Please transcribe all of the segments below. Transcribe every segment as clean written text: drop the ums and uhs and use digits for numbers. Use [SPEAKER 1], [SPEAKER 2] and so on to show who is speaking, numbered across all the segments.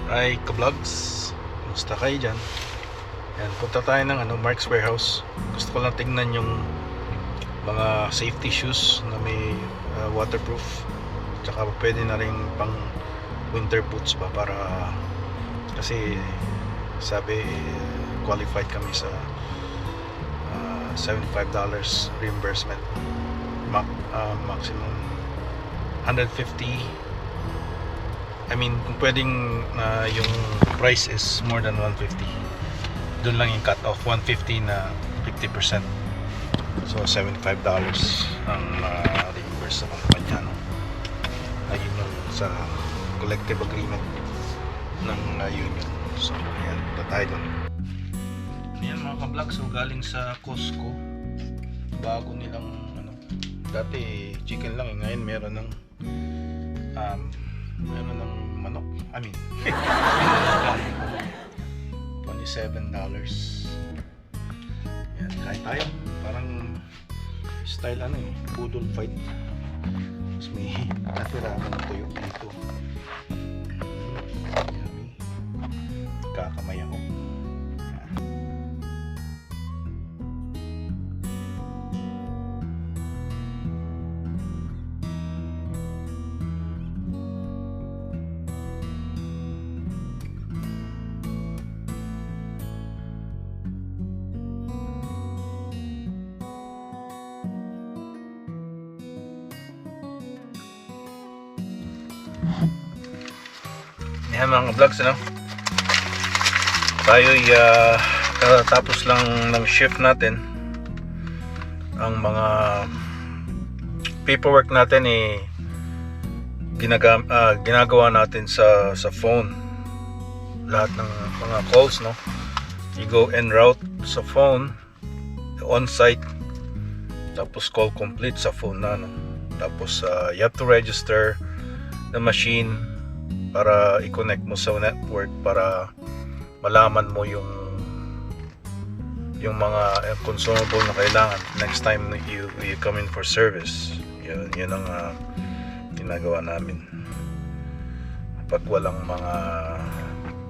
[SPEAKER 1] Ay, ka-vlogs, kumusta kayo dyan? Yan, punta tayo ng Mark's Warehouse. Gusto ko lang tingnan yung mga safety shoes na may waterproof. Tsaka pwede na rin pang winter boots pa para kasi sabi qualified kami sa $75 reimbursement, maximum 150. I mean, kung pwedeng yung price is more than 150, doon lang yung cut off. 150 na 50%, so $75 ang reimburse sa kumpanya, no? Ayun yung sa collective agreement ng union. So ayan, punta tayo doon. Ayan mga ka-vlog, so galing sa Costco, bago nilang dati chicken lang, ngayon meron ng manok. I mean $27. Yan, kain tayo. Parang style poodle fight. Tapos may natira ako ng tuyo dito. Yummy. Kakamay ako. Yan mga vlogs, tayo'y tapos lang ng shift natin. Ang mga paperwork natin ginagawa natin sa phone. Lahat ng mga calls, you go en route sa phone, on site, tapos call complete sa phone na, tapos you have to register the machine para i-connect mo sa network para malaman mo yung mga consumable na kailangan next time you come in for service. Yun ang ginagawa namin pag walang mga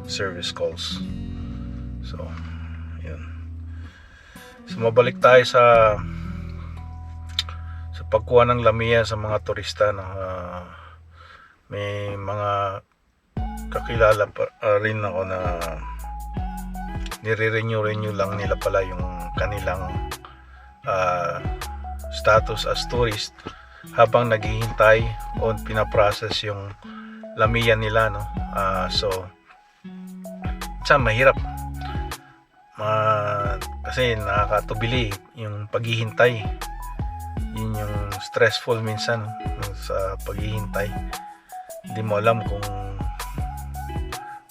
[SPEAKER 1] service calls. So yun. So mabalik tayo sa pagkuha ng LMIA sa mga turista, may mga kakilala pa rin ako na nire-renew lang nila pala yung kanilang status as tourist habang naghihintay o pinaprocess yung LMIA nila, so mahirap kasi nakakatubili yung paghihintay. Yun yung stressful minsan, sa paghihintay. Hindi mo alam kung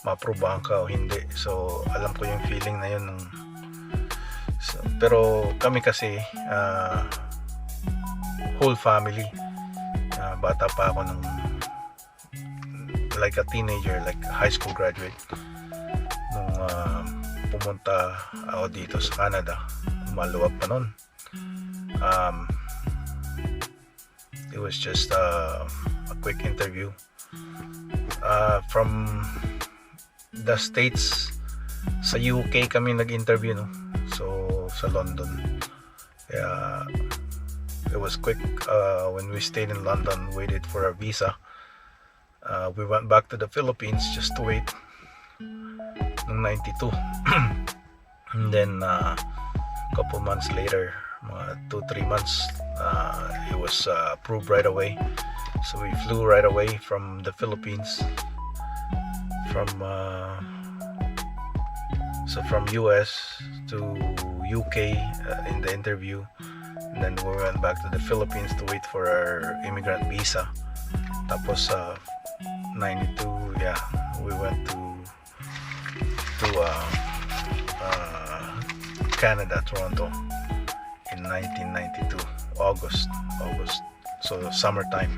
[SPEAKER 1] ma-aprobahan ka o hindi. So alam ko yung feeling na yun pero kami kasi whole family, bata pa ako like a teenager, like high school graduate nung pumunta ako dito sa Canada. Maluwag pa nun. It was just a quick interview from the States. Sa UK kami nag-interview, so sa London. Kaya it was quick. When we stayed in London, waited for our visa, we went back to the Philippines just to wait ng 92. And then a couple months later, mga 2-3 months, it was approved right away. So we flew right away from the Philippines, from US to UK in the interview, and then we went back to the Philippines to wait for our immigrant visa. Tapos 92, we went to Canada, Toronto in 1992, August, so summertime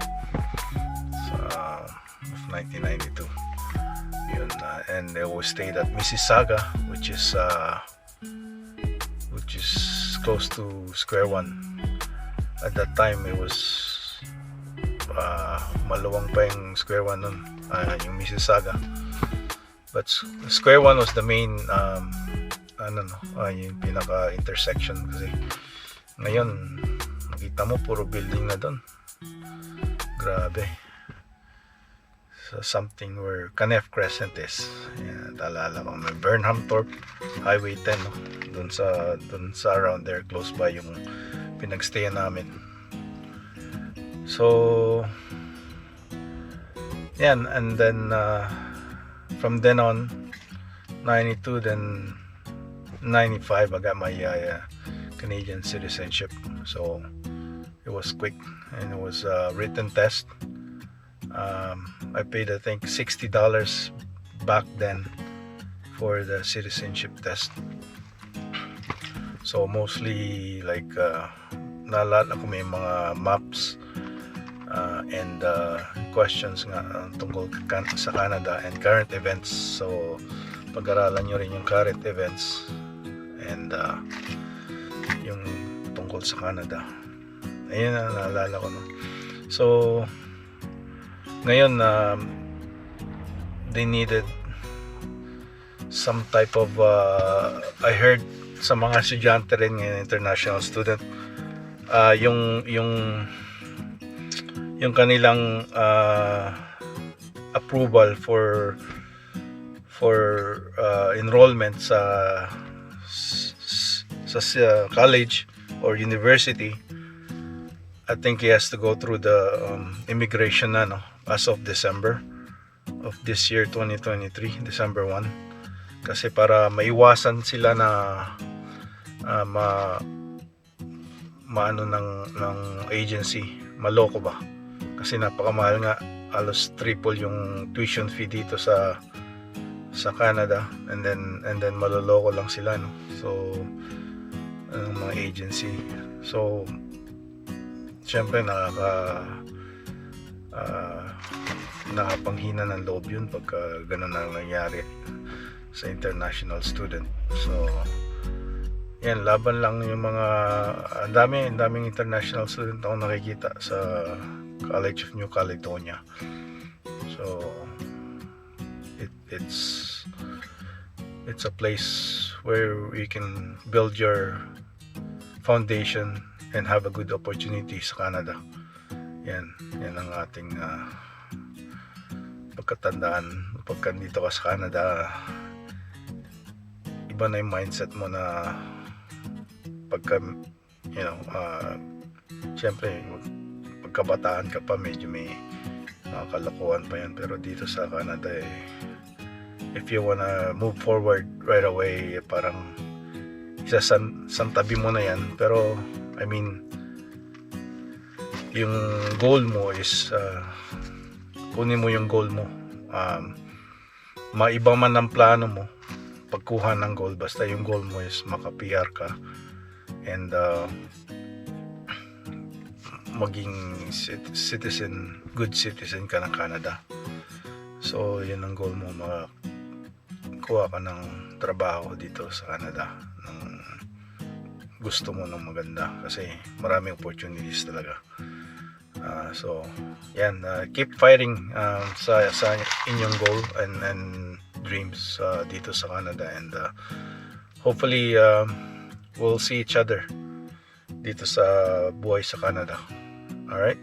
[SPEAKER 1] of 1992. And we stayed at Mississauga, which is close to Square One. At that time, it was maluwang pa yung Square One nun, yung Mississauga. But square one was the main yung pinaka intersection, kasi ngayon makita mo puro building na doon. Grabe. So something where Canef Crescent is. Yan, talala ko may Burnham Thorpe Highway 10, no? Doon sa around there, close by yung pinagstayan namin. So yan, and then from then on 92, then 95 I got my Canadian citizenship. So it was quick, and it was a written test. I paid I think $60 back then for the citizenship test. So mostly like naalala ko may mga maps and questions nga tungkol sa Canada and current events. So pag-aralan nyo rin yung current events and yung tungkol sa Canada. Ayun na naalala ko, no? So ngayon they needed some type of I heard sa mga estudyante rin ngayon, international student, yung kanilang approval for enrollment sa college or university. I think he has to go through the immigration na, no, as of December of this year 2023, December 1, kasi para maiwasan sila na maano ng agency, maloko ba, kasi napakamahal nga, alos triple yung tuition fee dito sa Canada, and then maloloko lang sila, no? So mga agency. So syempre nakapanghina ng loob yun pagka ganun na nangyari sa international student. So yan, laban lang yung mga daming international student ako nakikita sa College of New Caledonia. So it's a place where you can build your foundation and have a good opportunity sa Canada. Yan ang ating pagkatandaan pagka dito ka sa Canada. Iba na yung mindset mo na pagka syempre pagkabataan ka pa medyo may kalakuhan pa yan, pero dito sa Canada if you wanna move forward right away, parang santabi mo na yan. Pero I mean yung goal mo is kunin mo yung goal mo, maiba man ang plano mo pagkuha ng goal, basta yung goal mo is maka-PR ka and maging good citizen ka ng Canada. So yun ang goal mo, makakuha ka ng trabaho dito sa Canada ng gusto mo, ng maganda, kasi maraming opportunities talaga. So yan, keep fighting sa inyong goal and dreams dito sa Canada, and hopefully we'll see each other dito sa buhay sa Canada. Alright?